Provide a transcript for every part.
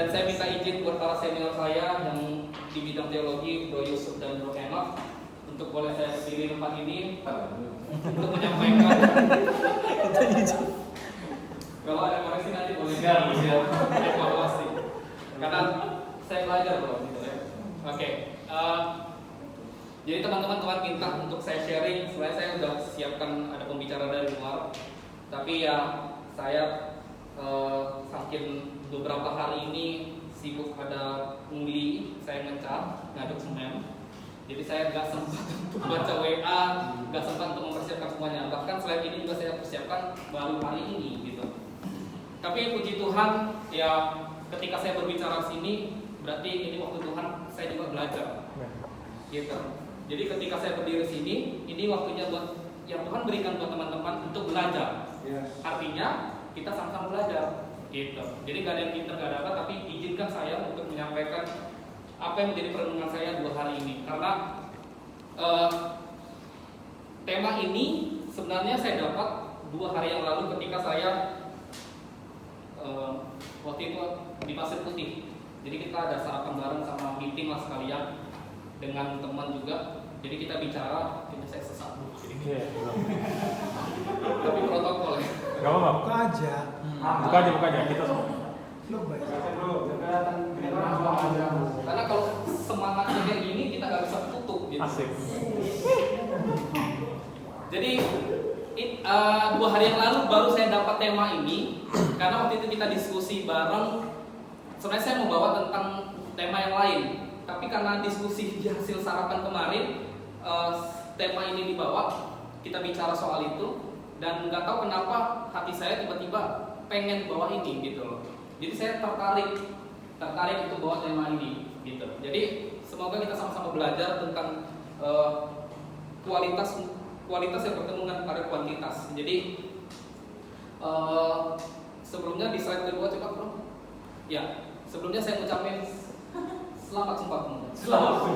Dan saya minta izin buat para senior saya yang di bidang teologi, Bro Yusuf dan Bro Henok, untuk boleh saya berdiri tempat ini untuk menyampaikan. Kalau ada koreksi nanti boleh evaluasi. Karena saya belajar bro, gitu ya. Oke. Jadi teman-teman minta untuk saya sharing. Sebenarnya saya sudah siapkan ada pembicara dari luar, tapi ya saya saking beberapa hari ini sibuk ada ungli, saya ngecat, ngaduk semen. Jadi saya nggak sempat untuk baca WA, nggak sempat untuk mempersiapkan semuanya. Bahkan slide ini juga saya persiapkan baru hari ini, gitu. Tapi puji Tuhan, ya ketika saya berbicara sini, berarti ini waktu Tuhan saya juga belajar, gitu. Jadi ketika saya berdiri sini, ini waktunya buat yang Tuhan berikan buat teman-teman untuk belajar. Artinya kita sama-sama belajar, gitu. Jadi nggak ada yang pintar, nggak ada apa, tapi izinkan saya untuk menyampaikan apa yang menjadi perenungan saya 2 hari ini. Karena tema ini sebenarnya saya dapat 2 hari yang lalu ketika saya waktu itu di Pasir Putih. Jadi kita ada sarapan bareng sama meeting lah sekalian dengan teman juga. Jadi kita bicara, ini saya sesak dulu. Tapi protokol ya. Gak apa-apa. Buka aja. Buka aja. Kita semua. Karena kalau semangatnya kayak gini kita nggak bisa tutup gitu. Asik. Jadi 2 hari yang lalu baru saya dapat tema ini karena waktu itu kita diskusi bareng. Sebenarnya saya mau bawa tentang tema yang lain, tapi karena diskusi di hasil sarapan kemarin tema ini dibawa, kita bicara soal itu dan nggak tahu kenapa hati saya tiba-tiba pengen bawa ini gitu loh. Jadi saya tertarik untuk bawa tema ini gitu. Jadi semoga kita sama-sama belajar tentang kualitas yang bertemu dengan pada kuantitas. Jadi sebelumnya di slide kedua coba bro. Ya, sebelumnya saya ucapin selamat Sumpah Pemuda. Selamat.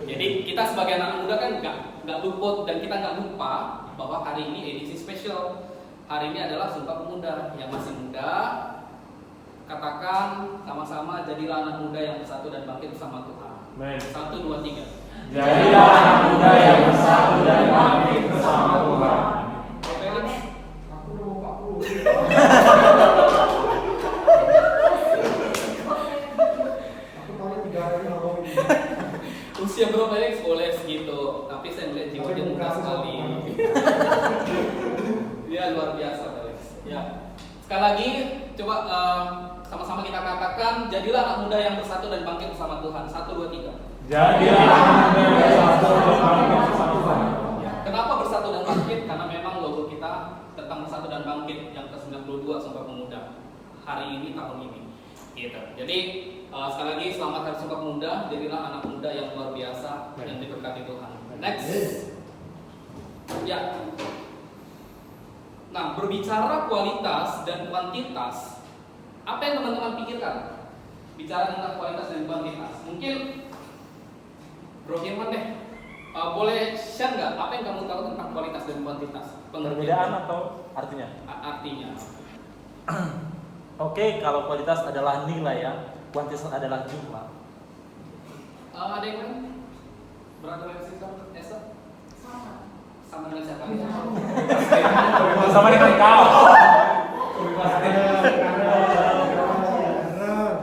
Jadi kita sebagai anak muda kan nggak luput dan kita nggak lupa bahwa hari ini edisi spesial. Hari ini adalah Sumpah Pemuda. Yang masih muda, katakan sama-sama, jadilah anak muda yang bersatu dan bangkit bersama Tuhan. 1, 2, 3. Jadilah anak muda yang bersatu dan bangkit bersama Tuhan. Aku udah mau 40. Aku tahu 3 hari yang lalu ini. Usia bro Felix boleh segitu, tapi saya melihat jiwanya muda sekali. Dia luar biasa Felix. Ya. Sekali lagi coba sama-sama kita katakan, jadilah anak muda yang bersatu dan bangkit bersama Tuhan. 1, 2, 3. Jadilah anak muda yang bersatu dan bangkit bersama Tuhan. Kenapa bersatu dan bangkit? Karena memang logo kita tentang bersatu dan bangkit yang ke-92 Sumpah Pemuda hari ini, tahun ini. Gitu. Jadi sekali lagi selamat Hari Sumpah Pemuda. Jadilah anak muda yang luar biasa yang diberkati Tuhan. Next. Ya. Nah, berbicara kualitas dan kuantitas, apa yang teman-teman pikirkan? Bicara tentang kualitas dan kuantitas. Mungkin Bro Firman deh, boleh share nggak apa yang kamu tahu tentang kualitas dan kuantitas? Perbedaan atau artinya? Artinya. Oke, kalau kualitas adalah nilai ya, kuantitas adalah jumlah. Ada yang lain? Brother and sister, Esther? Sama dengan siapa? Sama dengan kau.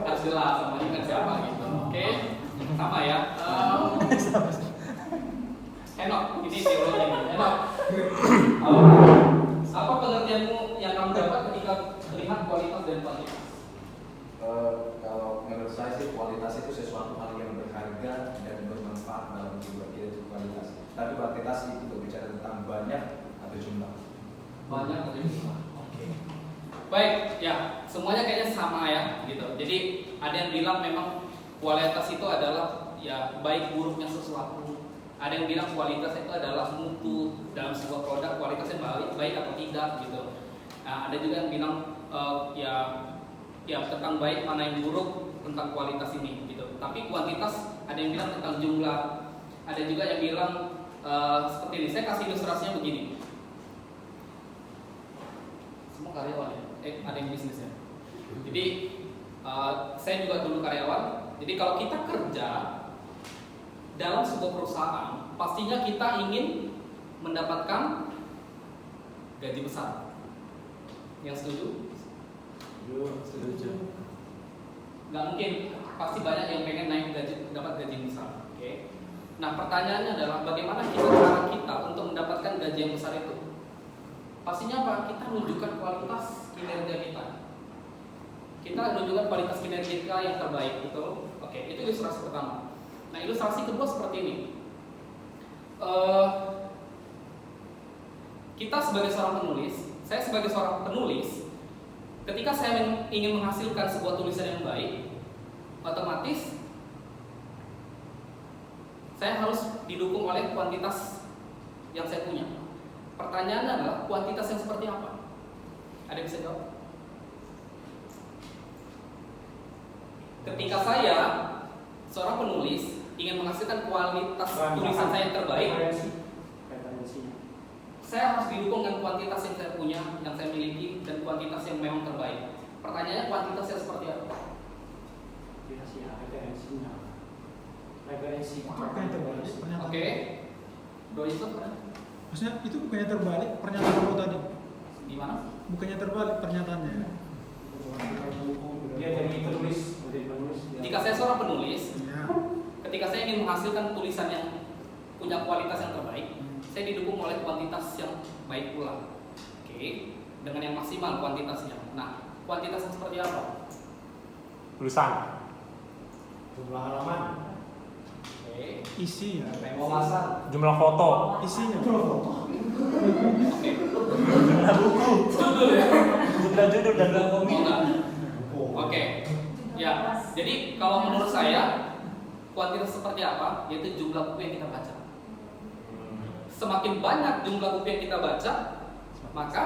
Harus jelas sama dengan siapa gitu. Oke, sama ya. Henok, ini teologi nih. Henok, apa pengertianmu yang kamu dapat ketika melihat kualitas dan kuantitas? Kalau menurut saya sih kualitas itu sesuatu hal yang berharga dan bermanfaat dalam kehidupan kita, itu kualitas. Tapi kuantitas itu berbicara tentang banyak atau jumlah. Banyak atau jumlah. Oke. Baik, ya semuanya kayaknya sama ya, gitu. Jadi ada yang bilang memang kualitas itu adalah ya baik buruknya sesuatu. Ada yang bilang kualitas itu adalah mutu dalam sebuah produk, kualitasnya baik atau tidak gitu. Nah, ada juga yang bilang ya tentang baik mana yang buruk tentang kualitas ini gitu. Tapi kuantitas ada yang bilang tentang jumlah. Ada juga yang bilang seperti ini. Saya kasih ilustrasinya begini. Semua karyawan ya, ada yang bisnis ya. Jadi Saya juga dulu karyawan. Jadi kalau kita kerja dalam sebuah perusahaan, pastinya kita ingin mendapatkan gaji besar. Yang setuju? Setuju. Nggak mungkin, pasti banyak yang pengen naik gaji, dapat gaji besar. Oke. Nah, pertanyaannya adalah bagaimana cara kita untuk mendapatkan gaji yang besar itu? Pastinya apa? Kita menunjukkan kualitas kinerja kita. Kita menunjukkan kualitas kinerja kita yang terbaik, betul? Oke, itu ilustrasi pertama. Nah, ilustrasi kedua seperti ini. Kita sebagai seorang penulis, saya sebagai seorang penulis, ketika saya ingin menghasilkan sebuah tulisan yang baik, otomatis saya harus didukung oleh kuantitas yang saya punya. Pertanyaannya adalah kuantitas yang seperti apa? Ada yang bisa jawab? Ketika saya seorang penulis ingin menghasilkan kualitas tulisan saya yang terbaik, saya harus didukung dengan kuantitas yang saya punya, yang saya miliki, dan kuantitas yang memang terbaik. Pertanyaannya kuantitasnya seperti apa? Referensi. Bukannya terbalik pernyataan. Oke, Doi itu pernah? Maksudnya itu bukannya terbalik pernyataan kamu tadi? Gimana? Bukannya terbalik pernyataannya? Dia jadi penulis. Jika saya seorang penulis, Ya. ketika saya ingin menghasilkan tulisan yang punya kualitas yang terbaik, saya didukung oleh kuantitas yang baik pula. Oke, dengan yang maksimal kuantitasnya. Nah, kuantitas yang seperti apa? Tulisan. Jumlah halaman. Oke, Isi ya. Wawasan. Jumlah foto. Isinya. oke. Jumlah buku. Judul ya? Jumlah judul dan jumlah Oh, komik. enggak. Oke, ya. Jadi kalau menurut saya kuantitas seperti apa? Yaitu jumlah buku yang kita baca. Semakin banyak jumlah buku yang kita baca, maka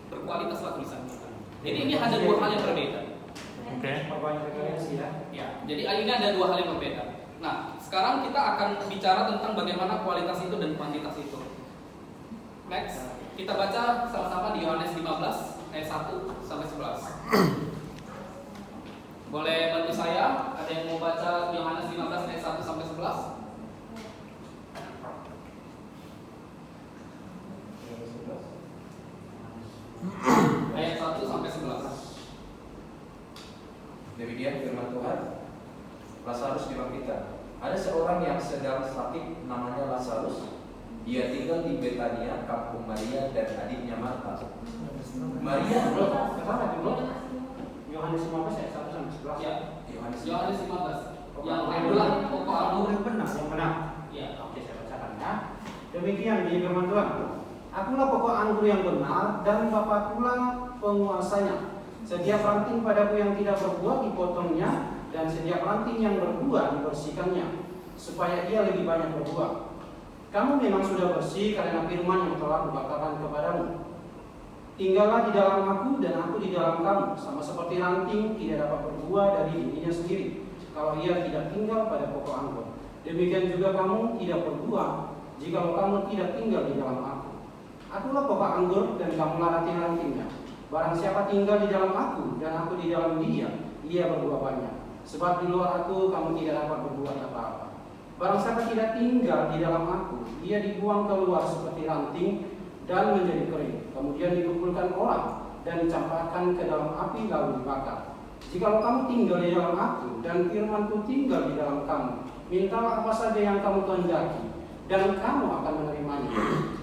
berkualitaslah tulisan kita. Jadi ini ada dua hal yang berbeda. Oke. Ya, jadi ini ada dua hal yang berbeda. Nah, sekarang kita akan bicara tentang bagaimana kualitas itu dan kuantitas itu. Next, kita baca sama-sama di Yohanes 15 ayat 1 sampai 11. Boleh bantu saya? Ada yang mau baca Yohanes 15 ayat 1 sampai 11? Ayat 1 sampai 11. Demikian firman Tuhan. Lazarus dibangkitkan. Ada seorang yang sedang sakit namanya Lazarus. Dia tinggal di Betania, kampung Maria dan adiknya Marta. Maria Yohanes 15 ayat 1 sampai 11. Ya, Yohanes Yohanes 15. Yang kedua pokok anggur. Yang benar, yang benar. Ya. Oke, saya bacakan ya. Demikian di firman Tuhan. Akulah pokok anggur yang benar dan Bapakkulah penguasanya. Setiap ranting padaku yang tidak berbuah dipotongnya, dan setiap ranting yang berbuah dibersihkannya, supaya ia lebih banyak berbuah. Kamu memang sudah bersih karena firman yang telah kukatakan kepadamu. Tinggallah di dalam aku dan aku di dalam kamu, sama seperti ranting tidak dapat berbuah dari dirinya sendiri kalau ia tidak tinggal pada pokok anggur. Demikian juga kamu tidak berbuah jikalau kamu tidak tinggal di dalam aku. Akulah pokok anggur dan kamulah ranting-rantingnya. Barang siapa tinggal di dalam aku dan aku di dalam dia, ia berbuah banyak. Sebab di luar aku kamu tidak dapat berbuat apa-apa. Barang siapa tidak tinggal di dalam aku, ia dibuang keluar seperti ranting dan menjadi kering. Kemudian dikumpulkan orang dan dicampakkan ke dalam api lalu dibakar. Jikalau kamu tinggal di dalam aku dan firmanku tinggal di dalam kamu, mintalah apa saja yang kamu kehendaki dan kamu akan menerimanya.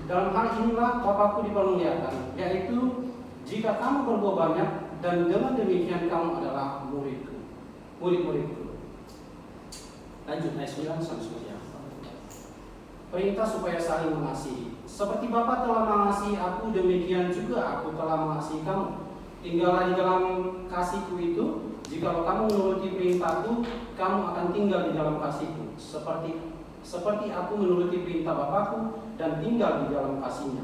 Dalam hal inilah Bapakku dipermuliakan, yaitu jika kamu berbuah banyak dan dengan demikian kamu adalah muridku, murid-muridku. Lanjut ayat 9 sampai 10. Perintah supaya saling mengasihi. Seperti Bapa telah mengasihi aku, demikian juga aku telah mengasihi kamu. Tinggallah di dalam kasihku itu. Jikalau kamu menuruti perintahku, kamu akan tinggal di dalam kasihku. Seperti aku menuruti perintah Bapakku dan tinggal di dalam kasihnya.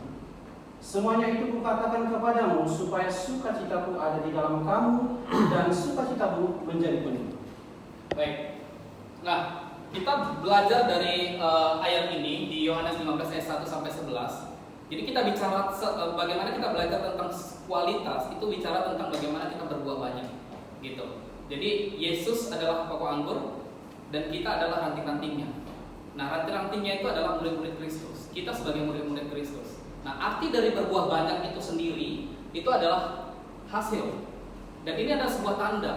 Semuanya itu kukatakan kepadamu supaya sukacitaku ada di dalam kamu dan sukacitamu menjadi penuh. Baik. Nah, kita belajar dari ayat ini di Yohanes 15 ayat 1 sampai 11. Jadi kita bicara bagaimana kita belajar tentang kualitas, itu bicara tentang bagaimana kita berbuah banyak, gitu. Jadi Yesus adalah pokok anggur dan kita adalah ranting-rantingnya. Nah, ranting-rantingnya itu adalah murid-murid Kristus. Kita sebagai murid-murid Kristus. Nah, arti dari berbuah banyak itu sendiri itu adalah hasil. Dan ini adalah sebuah tanda,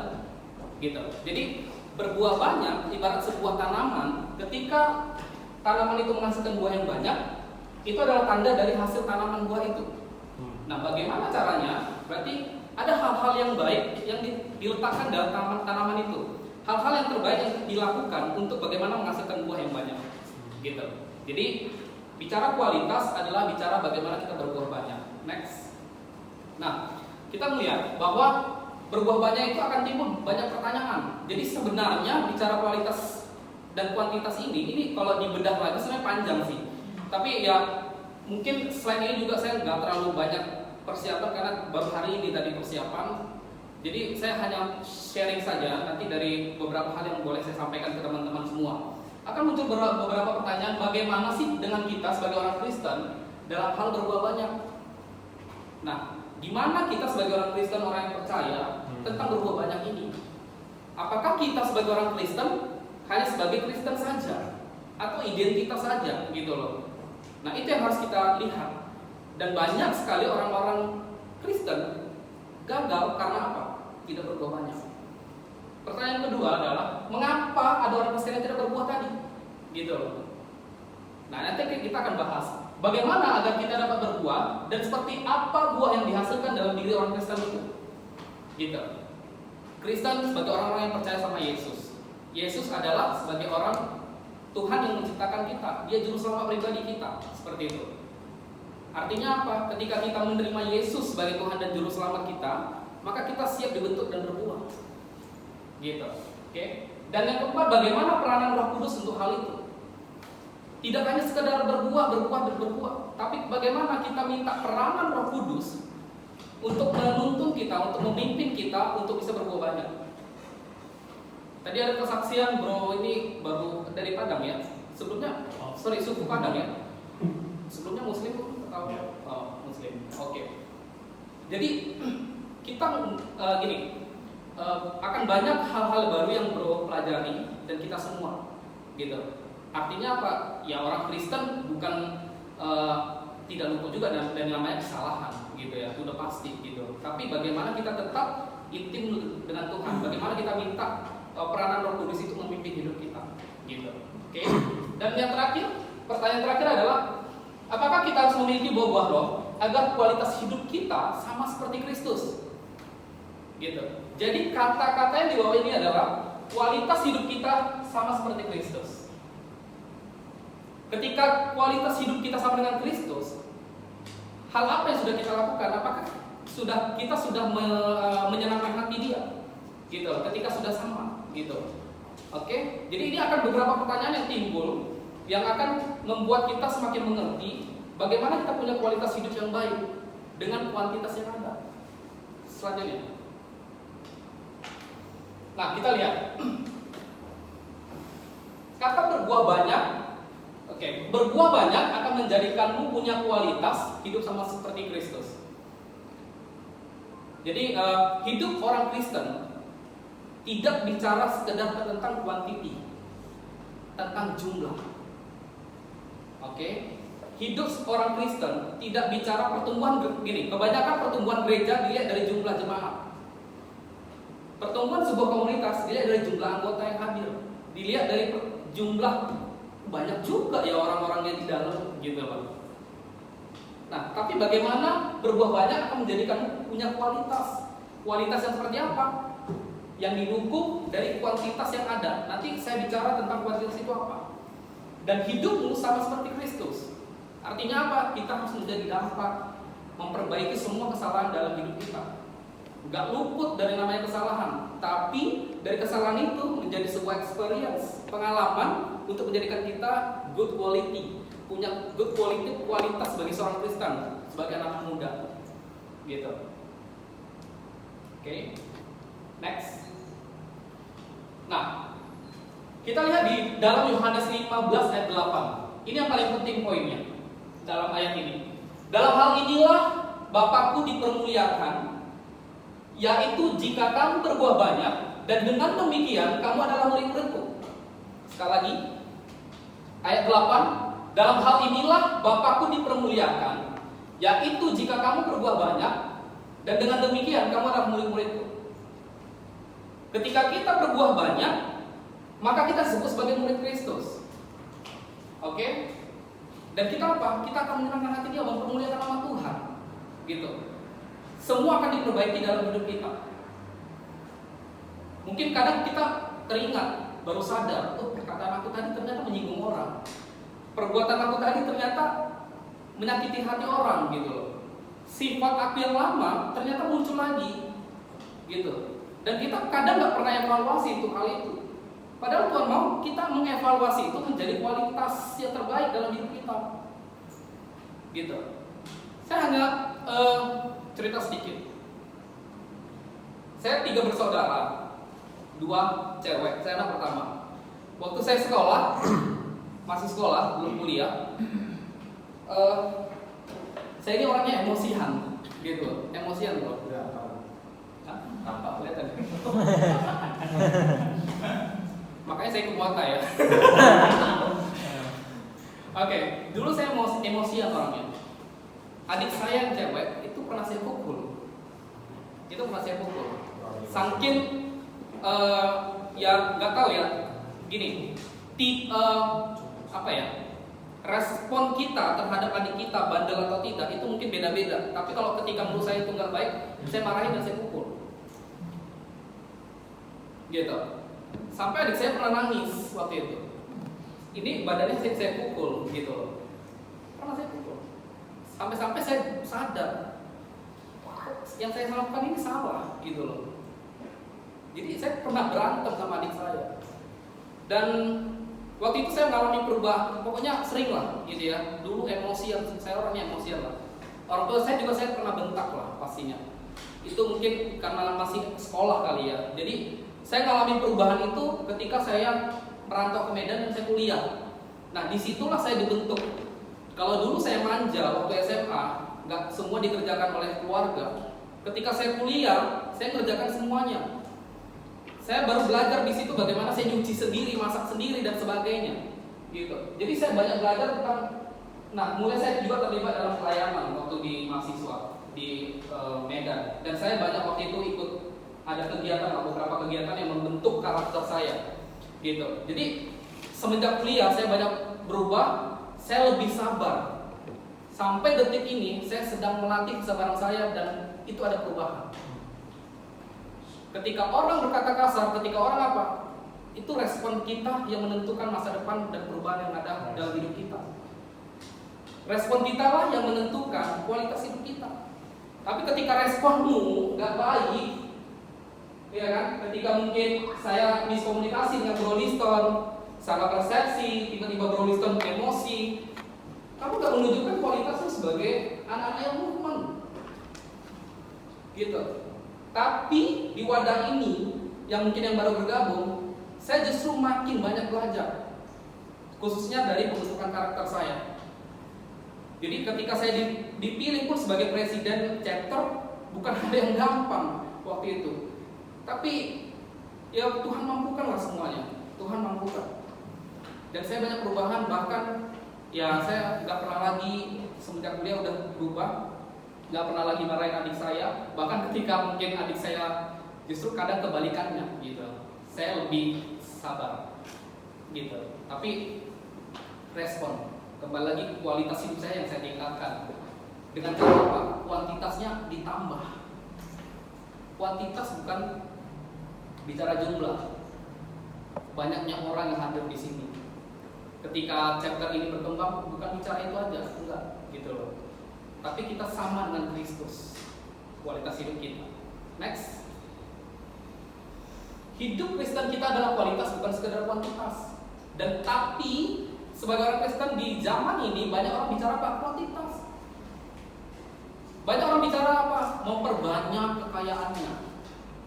gitu. Jadi berbuah banyak ibarat sebuah tanaman. Ketika tanaman itu menghasilkan buah yang banyak, itu adalah tanda dari hasil tanaman buah itu. Nah, bagaimana caranya? Berarti ada hal-hal yang baik yang diletakkan dalam tanaman itu. Hal-hal yang terbaik yang dilakukan untuk bagaimana menghasilkan buah yang banyak, gitu. Jadi bicara kualitas adalah bicara bagaimana kita berbuah banyak. Next. Nah, kita melihat bahwa berbuah banyak itu akan timbul banyak pertanyaan. Jadi sebenarnya bicara kualitas dan kuantitas ini kalau dibedah lagi sebenarnya panjang sih. Tapi ya mungkin selain ini juga saya nggak terlalu banyak persiapan karena baru hari ini tadi persiapan. Jadi saya hanya sharing saja nanti dari beberapa hal yang boleh saya sampaikan ke teman-teman semua. Akan muncul beberapa pertanyaan bagaimana sih dengan kita sebagai orang Kristen dalam hal berbuah banyak. Nah, gimana kita sebagai orang Kristen, orang yang percaya tentang berbuah banyak ini? Apakah kita sebagai orang Kristen hanya sebagai Kristen saja atau identitas saja, gitu loh? Nah, itu yang harus kita lihat. Dan banyak sekali orang-orang Kristen gagal karena apa? Tidak berbuah banyak. Pertanyaan kedua adalah mengapa ada orang Kristen yang tidak berbuah tadi? Gitu loh. Nah, nanti kita akan bahas bagaimana agar kita dapat berbuah dan seperti apa buah yang dihasilkan dalam diri orang Kristen itu. Gitu. Kristen sebagai orang-orang yang percaya sama Yesus. Yesus adalah sebagai orang Tuhan yang menciptakan kita. Dia juru selamat pribadi kita. Seperti itu. Artinya apa? Ketika kita menerima Yesus sebagai Tuhan dan juru selamat kita, maka kita siap dibentuk dan berbuah. Gitu. Oke? Dan yang keempat, bagaimana peranan Roh Kudus untuk hal itu? Tidak hanya sekedar berbuah, tapi bagaimana kita minta peranan Roh Kudus untuk menuntun kita, untuk memimpin kita untuk bisa berbuah banyak. Tadi ada kesaksian bro ini baru dari Padang ya. Sebelumnya, suku Padang ya. Sebelumnya Muslim atau Muslim. Oke. Jadi kita akan banyak hal-hal baru yang bro pelajari dan kita semua, gitu. Artinya apa? Ya orang Kristen bukan tidak luput juga dan namanya kesalahan, gitu ya. Itu udah pasti, gitu. Tapi bagaimana kita tetap intim dengan Tuhan? Bagaimana kita minta peranan Roh Kudus itu memimpin hidup kita, gitu. Oke. Dan yang terakhir, pertanyaan terakhir adalah apakah kita harus memiliki buah roh agar kualitas hidup kita sama seperti Kristus? Gitu. Jadi kata-kata yang di bawah ini adalah kualitas hidup kita sama seperti Kristus. Ketika kualitas hidup kita sama dengan Kristus, hal apa yang sudah kita lakukan? Apakah kita sudah menyenangkan hati Dia? Gitu. Ketika sudah sama, gitu. Oke. Jadi ini akan beberapa pertanyaan yang timbul yang akan membuat kita semakin mengerti bagaimana kita punya kualitas hidup yang baik dengan kuantitas yang ada. Selanjutnya. Nah, kita lihat. Kata berbuah banyak. Oke, berbuah banyak akan menjadikanmu punya kualitas hidup sama seperti Kristus. Jadi hidup orang Kristen tidak bicara sekedar tentang kuantiti, tentang jumlah. Oke, hidup orang Kristen tidak bicara pertumbuhan. Gini, kebanyakan pertumbuhan gereja dilihat dari jumlah jemaat. Pertumbuhan sebuah komunitas dilihat dari jumlah anggota yang hadir, dilihat dari jumlah banyak juga ya orang-orangnya di dalam, gitu loh. Nah, tapi bagaimana berbuah banyak akan menjadikan punya kualitas. Kualitas yang seperti apa? Yang didukung dari kuantitas yang ada. Nanti saya bicara tentang kuantitas itu apa. Dan hidupmu sama seperti Kristus. Artinya apa? Kita harus menjadi dampak, memperbaiki semua kesalahan dalam hidup kita. Gak luput dari namanya kesalahan, tapi dari kesalahan itu menjadi sebuah experience, pengalaman untuk menjadikan kita good quality, punya good quality, kualitas sebagai seorang Kristen, sebagai anak muda, gitu. Oke. Next. Nah, kita lihat di dalam Yohanes 15 ayat 8. Ini yang paling penting poinnya dalam ayat ini. Dalam hal inilah Bapakku dipermuliakan, yaitu jika kamu berbuah banyak, dan dengan demikian kamu adalah murid-muridku. Sekali lagi, ayat 8, dalam hal inilah Bapakku dipermuliakan, yaitu jika kamu berbuah banyak, dan dengan demikian kamu adalah murid-muridku. Ketika kita berbuah banyak, maka kita disebut sebagai murid Kristus. Oke? Dan kita apa? Kita akan menyenangkan hati Dia, mempermuliakan nama Tuhan. Gitu. Semua akan diperbaiki dalam hidup kita. Mungkin kadang kita teringat, baru sadar, oh perkataan aku tadi ternyata menyinggung orang. Perbuatan aku tadi ternyata menyakiti hati orang gitu loh. Sifat aku yang lama ternyata muncul lagi. Gitu. Dan kita kadang nggak pernah evaluasi itu hal itu. Padahal Tuhan mau kita mengevaluasi itu menjadi kualitas yang terbaik dalam hidup kita. Gitu. Saya hanya cerita sedikit. Saya 3 bersaudara, 2 cewek. Saya anak pertama. Waktu saya sekolah, masih sekolah, belum kuliah. Saya ini orangnya emosian, gitu. Emosian loh. Apa kelihatan? Makanya saya kebuatan ya. Oke, dulu saya emosian orangnya. Adik saya yang cewek itu pernah saya pukul. Saking ya nggak tahu ya. Gini, apa ya? Respon kita terhadap adik kita bandel atau tidak itu mungkin beda-beda. Tapi kalau ketika menurut saya itu nggak baik, saya marahin dan saya pukul. Gitu. Sampai adik saya pernah nangis waktu itu. Ini badannya saya pukul gitu loh. Pernah saya pukul. Sampai-sampai saya sadar, yang saya lakukan ini salah gitu loh. Jadi saya pernah berantem sama adik saya. Dan waktu itu saya mengalami perubahan, pokoknya sering lah gitu ya. Dulu emosian, saya orangnya emosian lah. Orang tua saya juga saya pernah bentak lah pastinya. Itu mungkin karena masih sekolah kali ya. Jadi saya mengalami perubahan itu ketika saya merantau ke Medan dan saya kuliah. Nah disitulah saya dibentuk. Kalau dulu saya manja waktu SMA, nggak semua dikerjakan oleh keluarga. Ketika saya kuliah, saya mengerjakan semuanya. Saya baru belajar di situ bagaimana saya nyuci sendiri, masak sendiri dan sebagainya. Gitu. Jadi saya banyak belajar tentang. Nah, mulai saya juga terlibat dalam pelayanan waktu di mahasiswa di Medan. Dan saya banyak waktu itu ikut ada kegiatan, beberapa kegiatan yang membentuk karakter saya. Gitu. Jadi semenjak kuliah saya banyak berubah. Saya lebih sabar. Sampai detik ini saya sedang melatih kesabaran saya dan itu ada perubahan. Ketika orang berkata kasar, ketika orang apa? Itu respon kita yang menentukan masa depan dan perubahan yang ada dalam hidup kita. Respon kita lah yang menentukan kualitas hidup kita. Tapi ketika responmu nggak baik, ya kan? Ketika mungkin saya miskomunikasi dengan Bro Liston, salah persepsi, tiba-tiba Bro Liston emosi, kamu gak menunjukkan kualitasnya sebagai anak-anak yang movement. Gitu. Tapi di wadah ini, yang mungkin yang baru bergabung, saya justru makin banyak belajar. Khususnya dari pembentukan karakter saya. Jadi ketika saya dipilih pun sebagai presiden chapter, bukan hal yang gampang waktu itu. Tapi ya Tuhan mampukanlah semuanya. Tuhan mampukan. Dan saya banyak perubahan, bahkan ya saya nggak pernah lagi semenjak kuliah udah berubah, nggak pernah lagi marahin adik saya. Bahkan ketika mungkin adik saya justru kadang kebalikannya gitu, saya lebih sabar gitu. Tapi respon kembali lagi kualitas hidup saya yang saya tingkatkan dengan cara apa? Kuantitasnya ditambah. Kuantitas bukan bicara jumlah. Banyaknya orang yang hadir di sini. Ketika chapter ini berkembang, bukan bicara itu aja, enggak, gitu loh. Tapi kita sama dengan Kristus, kualitas hidup kita. Next, hidup Kristen kita adalah kualitas, bukan sekedar kuantitas. Dan tapi sebagai orang Kristen di zaman ini banyak orang bicara apa? Kuantitas. Banyak orang bicara apa? Memperbanyak kekayaannya,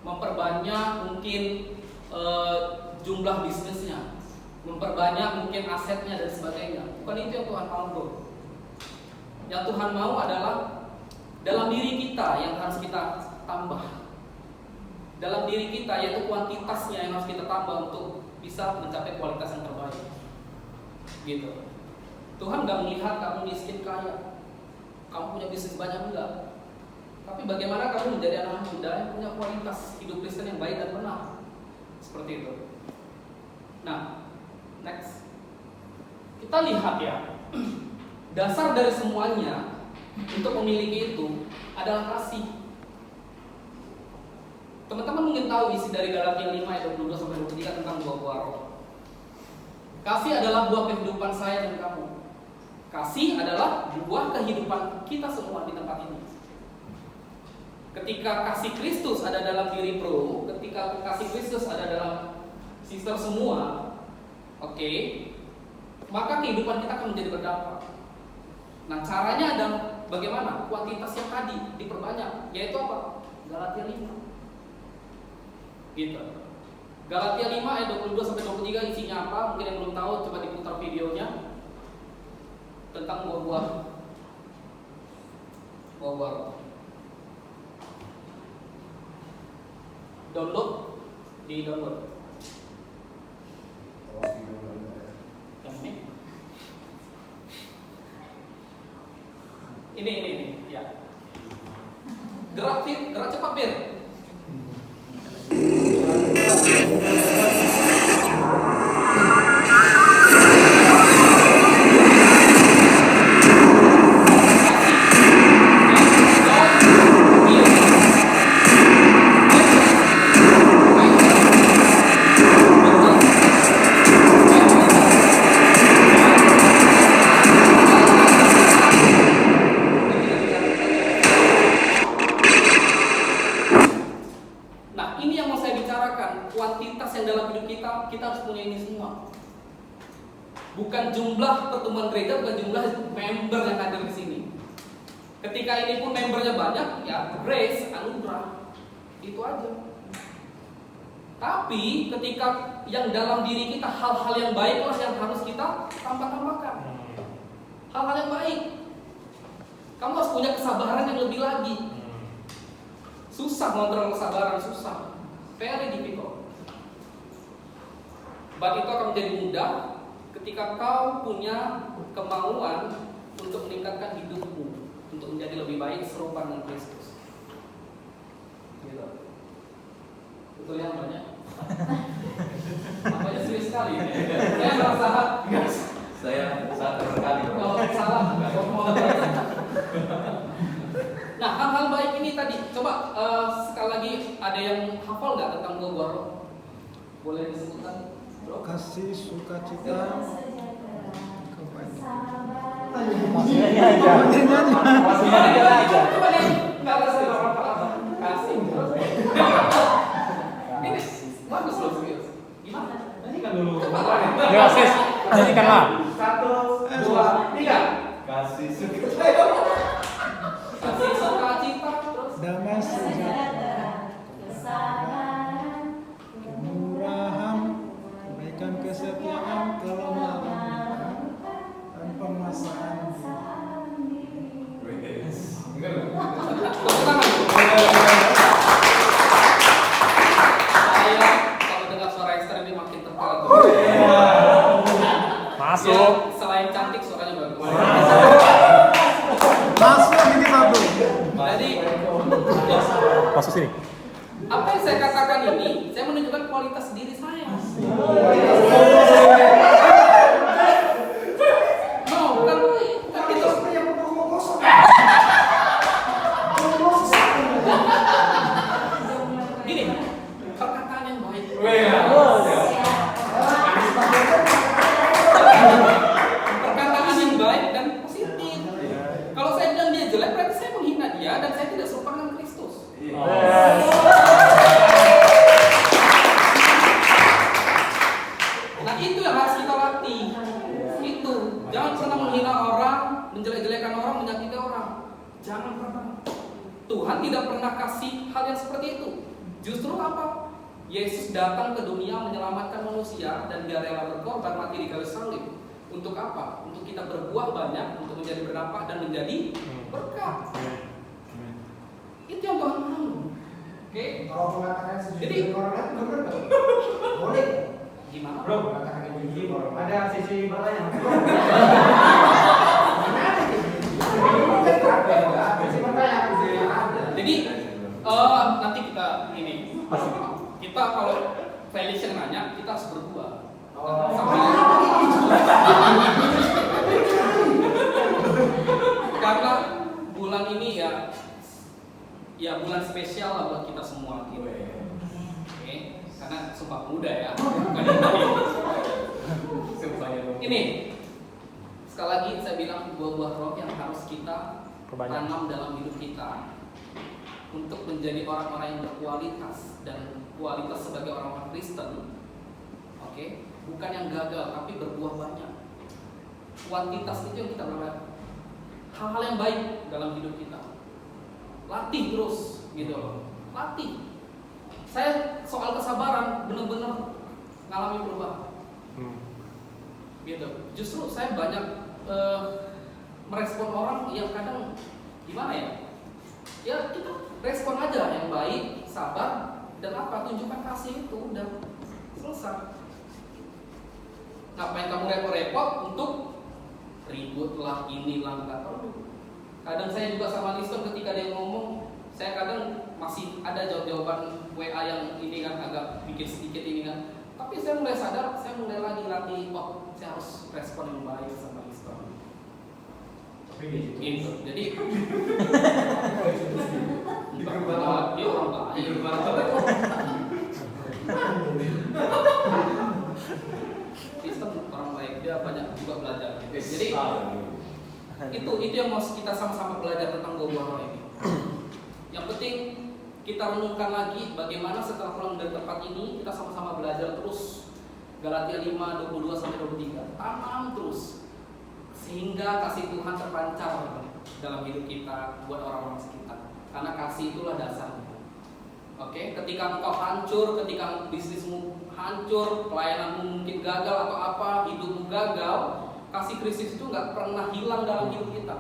memperbanyak mungkin jumlah bisnisnya, memperbanyak mungkin asetnya dan sebagainya. Bukan itu yang Tuhan mau, bro. Yang Tuhan mau adalah dalam diri kita yang harus kita tambah. Dalam diri kita, yaitu kuantitasnya yang harus kita tambah untuk bisa mencapai kualitas yang terbaik. Gitu. Tuhan gak melihat kamu miskin kaya, kamu punya bisnis banyak, enggak. Tapi bagaimana kamu menjadi anak muda yang punya kualitas hidup Kristen yang baik dan benar. Seperti itu. Nah, next. Kita lihat ya, dasar dari semuanya untuk memiliki itu adalah kasih. Teman-teman mungkin tahu isi dari Galatia 5 ayat 22-23 tentang buah-buah roh. Kasih adalah buah kehidupan saya dan kamu. Kasih adalah buah kehidupan kita semua di tempat ini. Ketika kasih Kristus ada dalam diri bro, ketika kasih Kristus ada dalam sister semua, oke, maka kehidupan kita akan menjadi berdampak. Nah, caranya adalah bagaimana? Kuantitas yang tadi diperbanyak, yaitu apa? Galatia 5. Gitu. Galatia 5 ayat 22-23 isinya apa? Mungkin yang belum tahu coba diputar videonya tentang buah-buah roh. Download. Yang ini ya. Gerak cepat Bir. Kita harus punya ini semua. Bukan jumlah pertemuan gereja, bukan jumlah member yang hadir di sini. Ketika ini pun membernya banyak, ya grace, anugerah, itu aja. Tapi ketika yang dalam diri kita hal-hal yang baiklah yang harus kita tambah-tambahkan. Hal-hal yang baik. Kamu harus punya kesabaran yang lebih lagi. Susah ngontrol kesabaran, susah. Very difficult. But itu akan menjadi mudah ketika kau punya kemauan untuk meningkatkan hidupmu, untuk menjadi lebih baik serupa dengan Kristus. Gitu. Betul ya namanya? Namanya serius sekali. Saya merasa Saya sangat terberkati. kalau salah. Nah, hal-hal baik ini tadi, coba sekali lagi ada yang hafal nggak tentang buah roh? Boleh disebutkan? Kasih, sukacita, Maksudnya aja. Maksudnya aja. Coba deh, nggak kasih apa-apa. Kasih. Ini bagus loh serius. Gimana? Nyanyikan dulu. Ya, sis. Nyanyikanlah. 1, 2, 3. Kasih Kasih sukacita terus. damai sejahtera, kemurahan, kebaikan, kesetiaan, kelembutan, dan penguasaan diri. Tepuk tangan. Saya kalau dengar suara ekstrim ini makin tertarik. Masuk. Ya, selain cantik suaranya bagus. Masuk ini Pablo. Jadi Masuk sini. apa yang saya katakan ini, saya menunjukkan kualitas diri saya. No, bukan itu. Gini, perkataan yang baik. Perkataan yang baik dan positif. Kalau saya bilang dia jelek, berarti saya menghina dia dan saya tidak serupa dengan Kristus. Nah itu yang harus kita latih. Itu, jangan pernah menghina orang, menjelek-jelekan orang, menyakiti orang. Jangan pernah. Tuhan tidak pernah kasih hal yang seperti itu. Justru apa? Yesus datang ke dunia menyelamatkan manusia dan dia rela berkorban mati di kayu salib Untuk apa? Untuk kita berbuah banyak, untuk menjadi berdampak dan menjadi berkat. Itu yang Tuhan mau. Oke? Kalau mengatakan Jadi- sejujurnya orang lain benar nggak? Boleh. Gimana? Bro, Mengatakan yang jujur orang lain. ada sisi bertanya. Sisi bertanya, sisi ada. Jadi nanti kita ini kita kalau Felix yang nanya kita harus berbuah. Karena bulan ini ya bulan spesial lah buat kita semua gitu. Oke, karena Sumpah Pemuda ya. Bukan ini sekali lagi saya bilang buah-buah roh yang harus kita Perbanyak. tanam dalam hidup kita untuk menjadi orang-orang yang berkualitas dan kualitas sebagai orang-orang Kristen. Oke, bukan yang gagal tapi berbuah banyak. Kuantitas itu yang kita berbuat. Hal-hal yang baik dalam hidup kita. Latih terus gitu loh. Latih. Saya soal kesabaran benar-benar ngalami perubahan. Gitu. Justru saya banyak merespon orang yang kadang gimana ya? Ya kita respon aja yang baik, sabar, dan apa tunjukkan kasih itu udah selesai. Ngapain kamu repot-repot untuk ribut lah inilah nggak perlu. Kadang saya juga sama Liston ketika dia ngomong, saya kadang masih ada jawaban WA yang ini kan agak bikin sedikit ini kan. Tapi saya mulai sadar, saya mulai lagi latih, oh saya harus respon yang baik sama Liston. Gitu. Jadi dia orang baik. Kristen orang baik, dia banyak juga belajar. Jadi itu yang mau kita sama-sama belajar tentang buah roh ini. Yang penting kita renungkan lagi bagaimana setelah pulang dari tempat ini kita sama-sama belajar terus. Galatia 5:22-23. Tanam terus sehingga kasih Tuhan terpancar dalam hidup kita buat orang-orang sekitar. Karena kasih itulah dasarnya. Oke, ketika engkau hancur, ketika bisnismu hancur, pelayananmu mungkin gagal atau apa, hidupmu gagal, kasih Kristus itu nggak pernah hilang dalam hidup kita.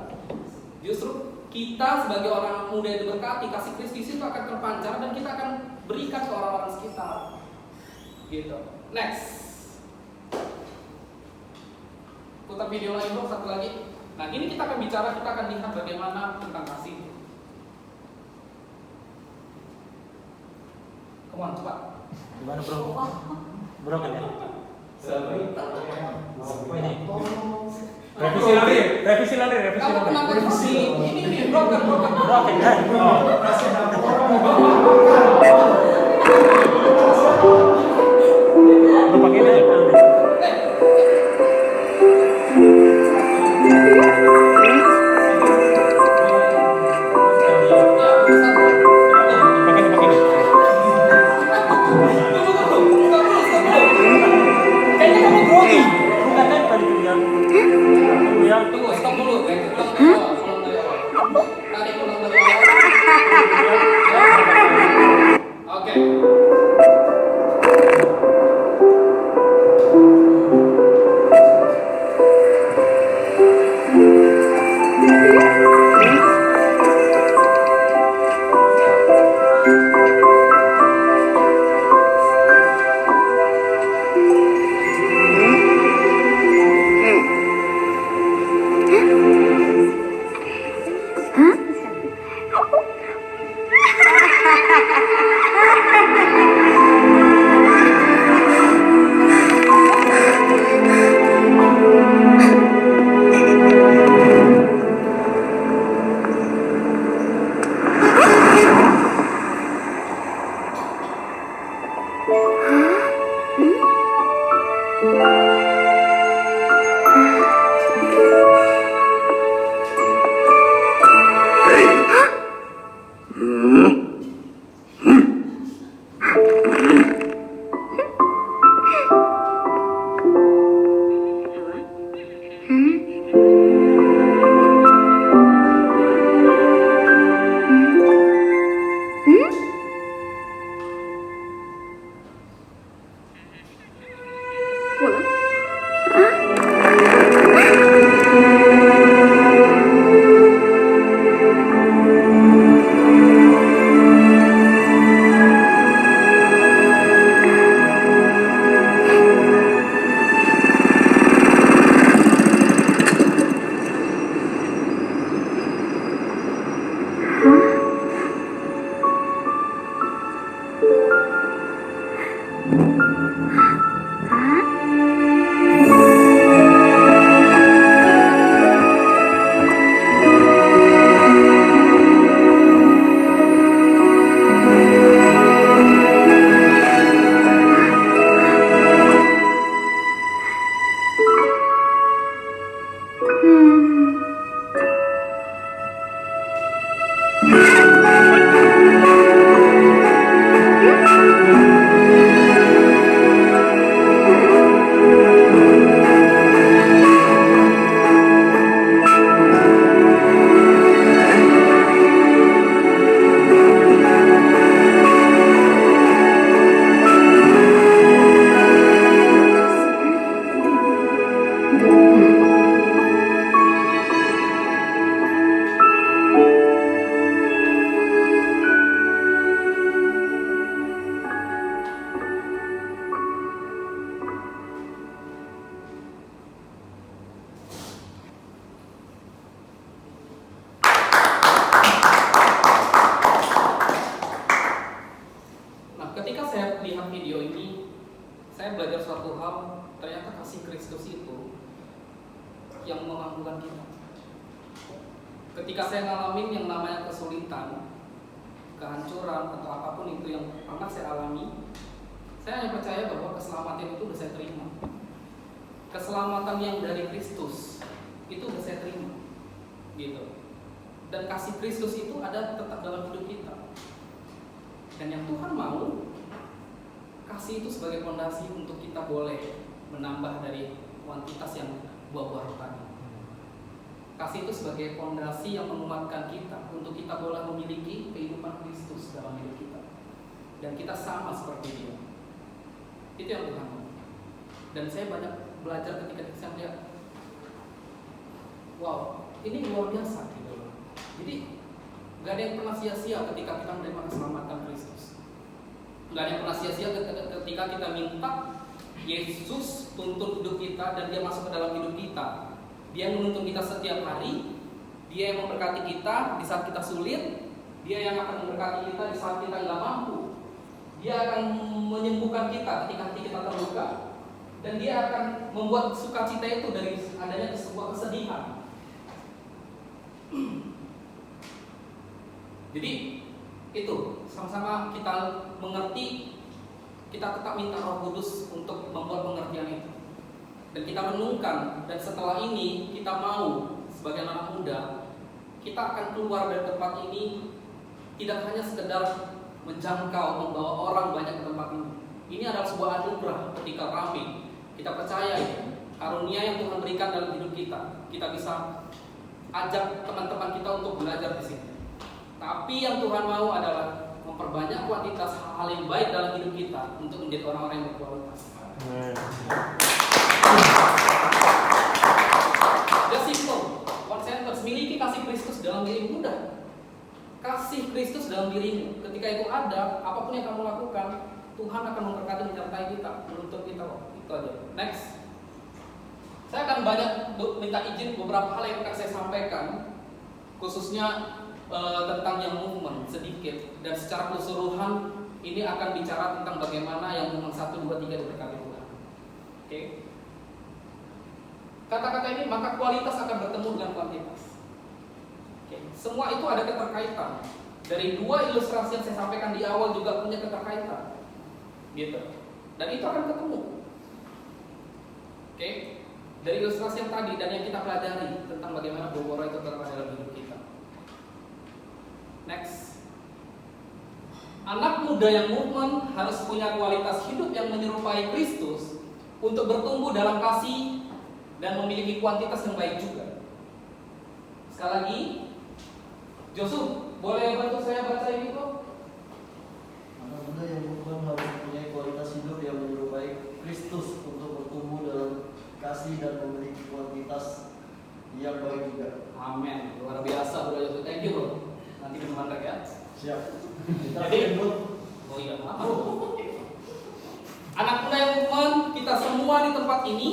Justru kita sebagai orang muda yang diberkati, kasih Kristus itu akan terpancar dan kita akan berikan ke orang-orang sekitar. Gitu. Next. Putar video lagi bro, satu lagi. Nah ini kita akan bicara, kita akan lihat bagaimana tentang kasih. Come on, cepat. Gimana bro? Bro kan ya? Ini. Revisi lagi. Kamu kenapa revisi? Ini broken. Broken kan? Bro pakai ini aja. Pakai ini. Kayaknya kamu grogi. Bukan kan tadi tuh yang Tunggu, stop dulu. Ulang dari awal. Tarik ulang dari awal. Oke. Hola. ketika saya lihat video ini, saya belajar suatu hal. Ternyata kasih Kristus itu yang memampukan kita. Ketika saya ngalamin yang namanya kesulitan, kehancuran atau apapun itu yang pernah saya alami, saya hanya percaya bahwa keselamatan itu sudah saya terima. Keselamatan yang dari Kristus itu sudah saya terima, gitu. Dan kasih Kristus itu ada tetap dalam hidup kita. Dan yang Tuhan mau, kasih itu sebagai fondasi untuk kita boleh menambah dari kuantitas yang buah-buah rohani. Kasih itu sebagai fondasi yang menguatkan kita untuk kita boleh memiliki kehidupan Kristus dalam hidup kita. Dan kita sama seperti Dia. Itu yang Tuhan mau. Dan saya banyak belajar ketika saya melihat, wow, ini luar biasa gitu loh. Jadi gak ada yang pernah sia-sia ketika kita menerima keselamatan Kristus. Gak ada yang pernah sia-sia ketika kita minta Yesus tuntun hidup kita dan Dia masuk ke dalam hidup kita. Dia yang menuntun kita setiap hari. Dia yang memberkati kita di saat kita sulit. Dia yang akan memberkati kita di saat kita nggak mampu. Dia akan menyembuhkan kita ketika hati kita terluka. Dan Dia akan membuat sukacita itu dari adanya sebuah kesedihan. Jadi itu sama-sama kita mengerti. Kita tetap minta Roh Kudus untuk membuat pengertian itu. Dan kita renungkan, dan setelah ini kita mau sebagai anak muda, kita akan keluar dari tempat ini tidak hanya sekedar menjangkau, membawa orang banyak ke tempat ini. Ini adalah sebuah anugerah ketika ramai. Kita percaya itu, karunia yang Tuhan berikan dalam hidup kita. Kita bisa ajak teman-teman kita untuk belajar di sini. Tapi yang Tuhan mau adalah memperbanyak kuantitas hal-hal yang baik dalam hidup kita untuk menjadi orang-orang yang berkualitas. Just simple, one sentence, miliki kasih Kristus dalam dirimu mudah. Kasih Kristus dalam dirimu, ketika itu ada, apapun yang kamu lakukan, Tuhan akan memberkati, menyertai kita, menuntun kita. Itu aja. Next, saya akan banyak minta izin beberapa hal yang akan saya sampaikan, khususnya tentang yang movement sedikit, dan secara keseluruhan ini akan bicara tentang bagaimana yang movement 1, 2, 3 diberkati Tuhan. Oke. Kata-kata ini, maka kualitas akan bertemu dengan kuantitas. Oke. Semua itu ada keterkaitan. Dari dua ilustrasi yang saya sampaikan di awal juga punya keterkaitan, gitu. Dan itu akan ketemu. Oke. Dari ilustrasi yang tadi dan yang kita pelajari tentang bagaimana Bogor itu terkait dalam hidup kita. Next, anak muda yang movement harus punya kualitas hidup yang menyerupai Kristus untuk bertumbuh dalam kasih dan memiliki kuantitas yang baik juga. Sekali lagi, Josu, boleh bantu saya baca ini kok? Anak muda yang movement harus mempunyai kualitas hidup yang menyerupai Kristus untuk bertumbuh dalam kasih dan memiliki kuantitas yang baik juga. Amin, luar biasa Bro Josu, thank you bro. Nanti di mantek ya. Siap. Jadi, oh iya, apa? Anak muda yang movement, kita semua di tempat ini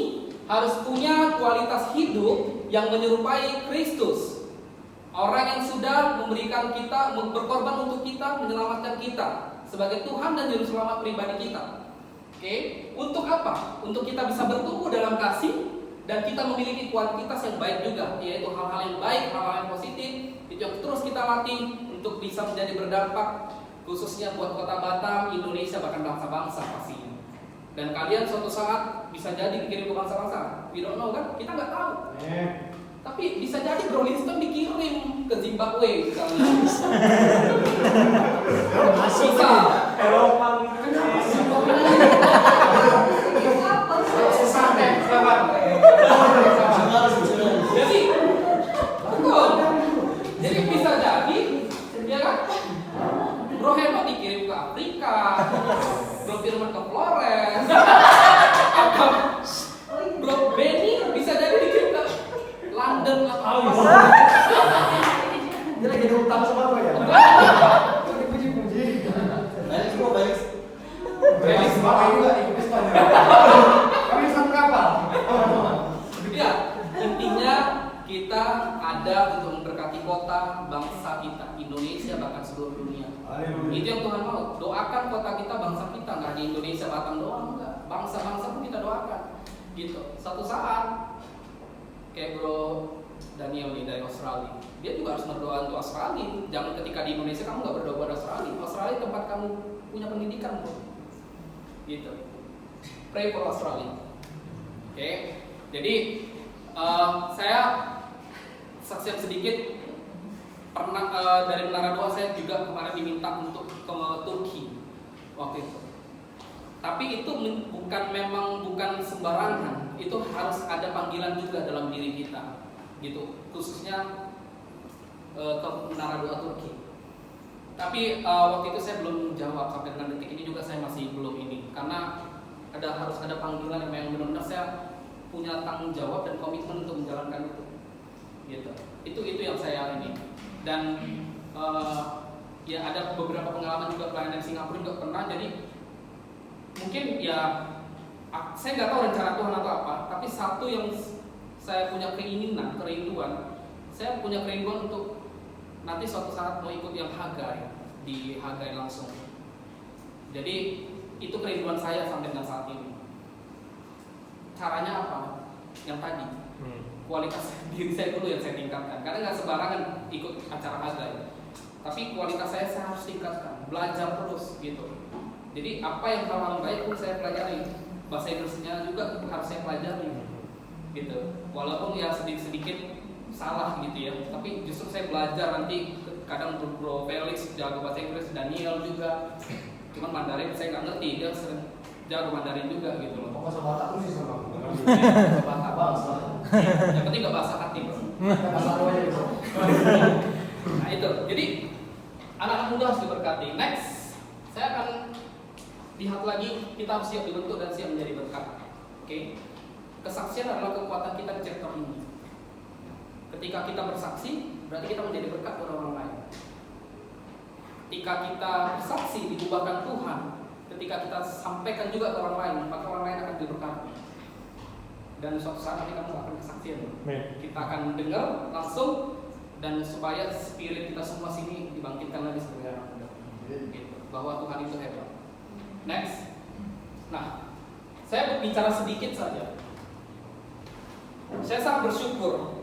harus punya kualitas hidup yang menyerupai Kristus. Orang yang sudah memberikan kita, berkorban untuk kita, menyelamatkan kita sebagai Tuhan dan Juru Selamat pribadi kita. Oke, untuk apa? Untuk kita bisa bertumbuh dalam kasih dan kita memiliki kuantitas yang baik juga, yaitu hal-hal yang baik, hal-hal yang positif. Itu yang terus kita latih untuk bisa menjadi berdampak, khususnya buat Kota Batam, Indonesia, bahkan bangsa-bangsa pastinya. Dan kalian suatu saat bisa jadi dikirim ke bangsa-bangsa. We don't know kan? Kita nggak tahu. Tapi bisa jadi Bro Winston dikirim ke Zimbabwe misalnya. Bisa. Eropa. Jadi, betul. Jadi bisa jadi, ya kan? Bro Heno dikirim ke Afrika, Bro Firman ke Flores, atau Bro Benny bisa jadi dikirim ke London atau Dia lagi ada utang sama apa ya? Dipuji-puji. Banyak semua banyak. Benny semangat juga ikut Spanyol. Kami satu kapal. ya, intinya kita ada untuk memberkati kota, bangsa kita, Indonesia, bahkan seluruh dunia. Haleluya. Itu yang Tuhan mau. Doakan kota kita, bangsa gitu. Suatu saat kayak Bro Daniel nih dari Australia, dia juga harus berdoa untuk Australia. Jangan ketika di Indonesia kamu nggak berdoa buat Australia. Australia tempat kamu punya pendidikan bro, gitu. Pray for Australia. Oke. Jadi saya saksian sedikit. Pernah dari Menara Doa saya juga kemarin diminta untuk ke Turki waktu itu. Tapi itu bukan sembarangan. Itu harus ada panggilan juga dalam diri kita, gitu. Khususnya ke Menara Doa Turki. Tapi waktu itu saya belum jawab, sampai dengan detik ini juga saya masih belum ini, karena harus ada panggilan yang benar-benar saya punya tanggung jawab dan komitmen untuk menjalankan itu, gitu. Itu yang saya ini. Dan ya ada beberapa pengalaman juga pelayanan di Singapura juga pernah. Jadi mungkin ya saya nggak tahu rencana Tuhan atau apa, tapi satu yang saya punya kerinduan, saya punya kerinduan untuk nanti suatu saat mau ikut yang Hagai, di Hagai langsung. Jadi itu kerinduan saya sampai dengan saat ini. Caranya apa? Yang tadi, kualitas diri saya dulu yang saya tingkatkan. Karena nggak sembarangan ikut acara Hagai, tapi kualitas saya harus tingkatkan, belajar terus gitu. Jadi apa yang hal-hal baik pun saya pelajari, bahasa Inggrisnya juga harus saya pelajari, gitu. Walaupun ya sedikit-sedikit salah gitu ya, tapi justru saya belajar nanti. Kadang Bro Felix jago bahasa Inggris, Daniel juga, cuman Mandarin saya nggak ngerti, dia sering jago Mandarin juga gitu loh. Pokoknya Batak tuh sih sama. Batak bangsa. Yang penting nggak bahasa hati bro. Bahasa apa aja bro. Nah itu, jadi anak-anak muda harus diberkati. Next, saya akan lihat lagi, kita harus siap dibentuk dan siap menjadi berkat. Oke, kesaksian adalah kekuatan kita di chapter ini. Ketika kita bersaksi, berarti kita menjadi berkat buat orang lain. Ketika kita bersaksi diubahkan Tuhan, ketika kita sampaikan juga ke orang lain, maka orang lain akan diberkati. Dan suatu saat nanti kamu akan kesaksian. Kita akan dengar langsung, dan supaya spirit kita semua sini dibangkitkan lagi sebagai anak muda, gitu. Bahwa Tuhan itu hebat. Next, nah saya bicara sedikit saja. Saya sangat bersyukur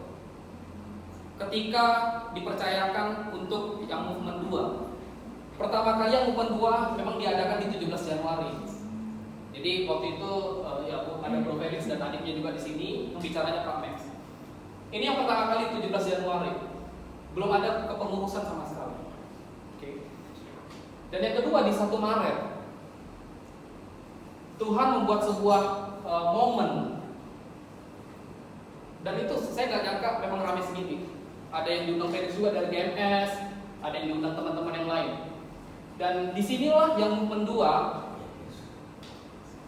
ketika dipercayakan untuk yang movement 2. Pertama kali yang movement 2 memang diadakan di 17 Januari. Jadi waktu itu ya ada Bro Felix dan adiknya juga di sini, pembicaranya Pak Max. Ini yang pertama kali 17 Januari. Belum ada kepengurusan sama sekali. Oke. Dan yang kedua di 1 Maret. Tuhan membuat sebuah momen. Dan itu saya nggak nyangka memang ramai segini. Ada yang diundang Felix juga dari GMS, ada yang diundang teman-teman yang lain. Dan disinilah yang mendua,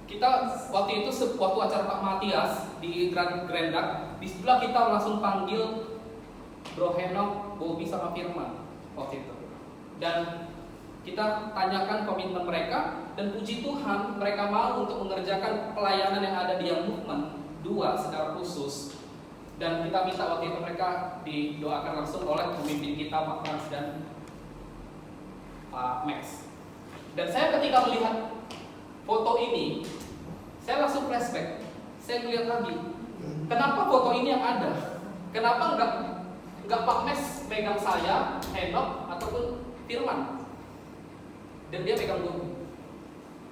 kita waktu itu waktu acara Pak Matias di Grandak, di sebelah kita langsung panggil Bro Henok, Bobby sama Firman waktu itu. Dan kita tanyakan komitmen mereka, dan puji Tuhan mereka mau untuk mengerjakan pelayanan yang ada di yang movement 2 secara khusus. Dan kita minta waktu itu mereka didoakan langsung oleh pemimpin kita Pak Frans dan Pak Max. Dan saya ketika melihat foto ini, saya langsung flashback. Saya melihat lagi, kenapa foto ini yang ada? Kenapa enggak Pak Max pegang saya, Henok ataupun Firman, dan dia pegang Bobby,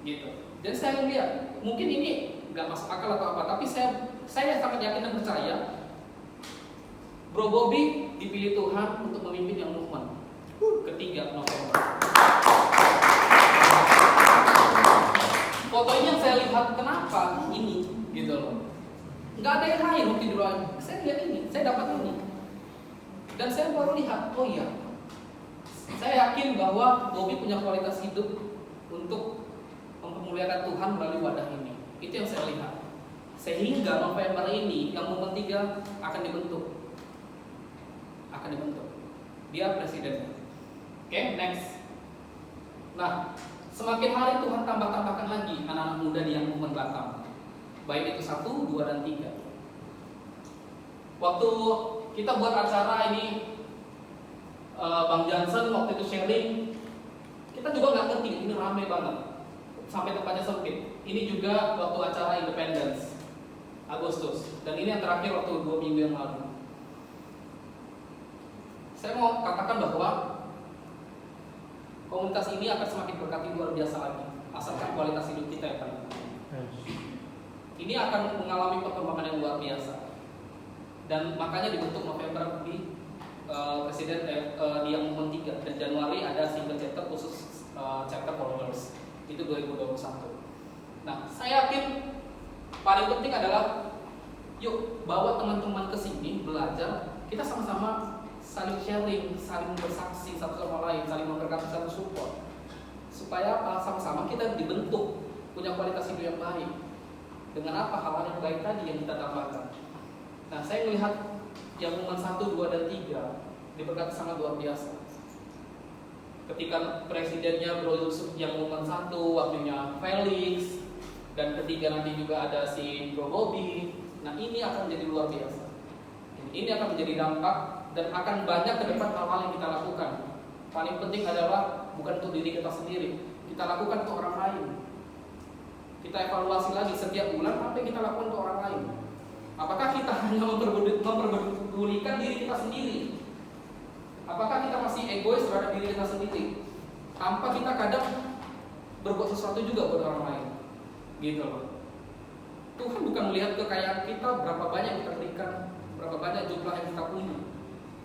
gitu. Dan saya lihat, mungkin ini nggak masuk akal atau apa, tapi saya sangat yakin dan percaya Bro Bobby dipilih Tuhan untuk memimpin yang movement ke-3 November. Foto ini yang saya lihat, kenapa ini gitu loh. Nggak ada yang lain waktu di luar. Saya lihat ini, saya dapat ini. Dan saya baru lihat, oh iya, saya yakin bahwa Bobby punya kualitas hidup untuk mempermuliakan Tuhan melalui wadah ini. Itu yang saya lihat. Sehingga November ini yang movement 3 akan dibentuk. Dia presidennya. Oke, next. Nah, semakin hari Tuhan tambahkan lagi anak-anak muda di yang movement Batam. Baik itu 1, 2, dan 3. Waktu kita buat acara ini, Bang Johnson waktu itu sharing, kita juga nggak ngerti, ini rame banget, sampai tempatnya sempit. Ini juga waktu acara Independence. Agustus. Dan ini yang terakhir waktu 2 minggu yang lalu. Saya mau katakan bahwa komunitas ini akan semakin berkati luar biasa lagi, asalkan kualitas hidup kita yang paling penting. Ini akan mengalami perkembangan yang luar biasa. Dan makanya dibentuk November di Presiden di yang momen 3, dan Januari ada single chapter khusus chapter followers. Itu 2021. Nah, saya yakin paling penting adalah yuk bawa teman-teman ke sini belajar, kita sama-sama saling sharing, saling bersaksi satu sama lain, saling memberkati, satu support. Supaya apa? Sama-sama kita dibentuk punya kualitas hidup yang baik. Dengan apa? Hal-hal yang baik tadi yang kita tambahkan. Nah, saya melihat yang momen 1, 2, dan 3 diberkati sangat luar biasa. Ketika presidennya Bro Yusuf yang momen 1, waktunya Felix, dan ketiga nanti juga ada si Bro Bobby. Nah, ini akan menjadi luar biasa. Ini akan menjadi dampak dan akan banyak ke depan hal-hal yang kita lakukan. Paling penting adalah bukan untuk diri kita sendiri, kita lakukan untuk orang lain. Kita evaluasi lagi setiap bulan apa yang kita lakukan untuk orang lain. Apakah kita hanya memperdulikan diri kita sendiri? Apakah kita masih egois terhadap diri kita sendiri? Tanpa kita kadang berbuat sesuatu juga buat orang lain. Gitu loh. Tuhan bukan melihat kekayaan kita, berapa banyak kita berikan, berapa banyak jumlah yang kita punya,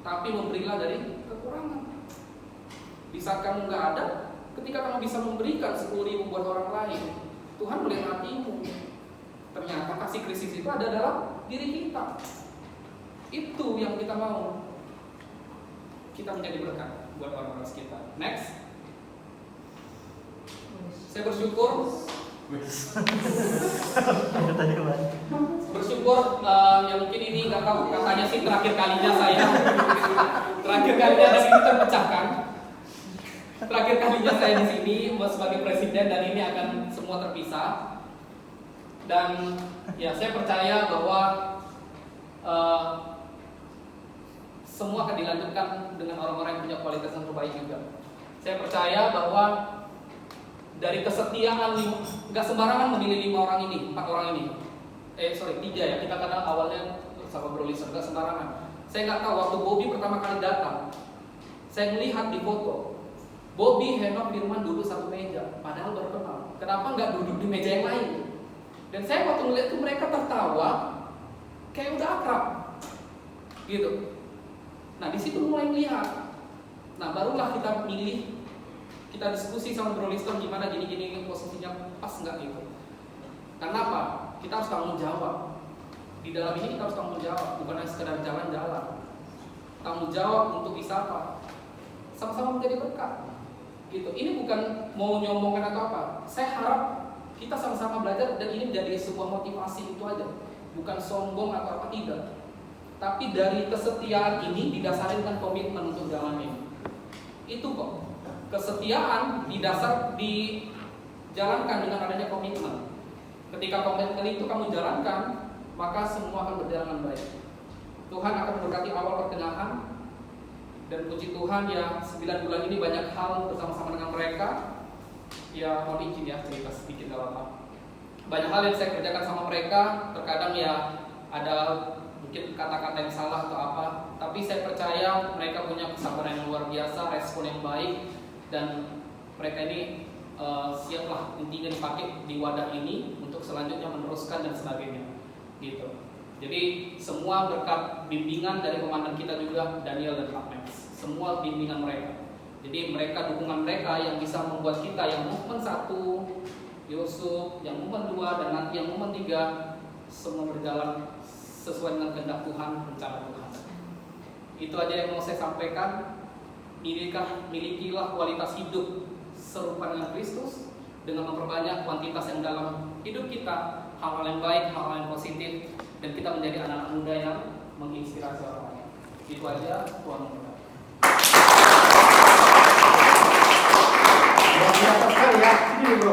tapi memberilah dari kekurangan. Di saat kamu nggak ada, ketika kamu bisa memberikan 10.000 buat orang lain, Tuhan melihat hatimu. Ternyata kasih krisis itu ada dalam diri kita. Itu yang kita mau. Kita menjadi berkat buat orang-orang sekitar. Next. Saya bersyukur. Bersyukur yang mungkin ini nggak tahu, katanya sih terakhir kalinya saya ada sini terpecahkan. Terakhir kalinya saya di sini sebagai presiden, dan ini akan semua terpisah. Dan ya saya percaya bahwa semua akan dilanjutkan dengan orang-orang yang punya kualitas yang terbaik juga. Saya percaya bahwa dari kesetiaan, nggak sembarangan memilih 5 orang ini, 4 orang ini. 3 ya, kita kadang awalnya sama Bro Lisa, nggak sembarangan. Saya nggak tahu waktu Bobby pertama kali datang, saya melihat di foto Bobby, Henok, Firman duduk satu meja, padahal baru kenal. Kenapa nggak duduk di meja yang lain? Dan saya waktu melihat itu mereka tertawa, kayak udah akrab, gitu. Nah di situ mulai melihat. Nah barulah kita milih, kita diskusi sama Bro Lister gimana gini-gini posisinya pas nggak gitu. Karena apa? Kita harus tanggung jawab. Di dalam ini kita harus tanggung jawab, bukan hanya sekedar jalan-jalan. Tanggung jawab untuk bisa apa? Sama-sama menjadi berkat. Gitu. Ini bukan mau nyombongkan atau apa. Saya harap kita sama-sama belajar dan ini menjadi sebuah motivasi itu aja. Bukan sombong atau apa, tidak. Tapi dari kesetiaan ini didasari dengan komitmen untuk jalanin. Itu kok. Kesetiaan dijalankan dengan adanya komitmen. Ketika komitmen itu kamu jalankan, maka semua akan berjalan dengan baik. Tuhan akan memberkati awal pertengahan. Dan puji Tuhan ya 9 bulan ini banyak hal bersama-sama dengan mereka. Ya mohon izin ya cerita sedikit gak apa-apa. Banyak hal yang saya kerjakan sama mereka. Terkadang ya ada mungkin kata-kata yang salah atau apa. Tapi saya percaya mereka punya kesabaran yang luar biasa, respon yang baik. Dan mereka ini siaplah intinya dipakai di wadah ini untuk selanjutnya meneruskan dan sebagainya. Gitu. Jadi semua berkat bimbingan dari komandan kita juga, Daniel dan Pak Max. Semua bimbingan mereka. Jadi mereka, dukungan mereka yang bisa membuat kita yang movement 1, Yusuf, yang movement 2, dan nanti yang movement 3 semua berjalan sesuai dengan kehendak Tuhan, rencana Tuhan. Itu aja yang mau saya sampaikan. Milikilah kualitas hidup serupa dengan Kristus dengan memperbanyak kuantitas yang dalam hidup kita, hal-hal yang baik, hal-hal yang positif, dan kita menjadi anak-anak muda yang menginspirasi orang lain. Itu aja, Tuhan memberkati. Luar biasa sekali ya, ini bro.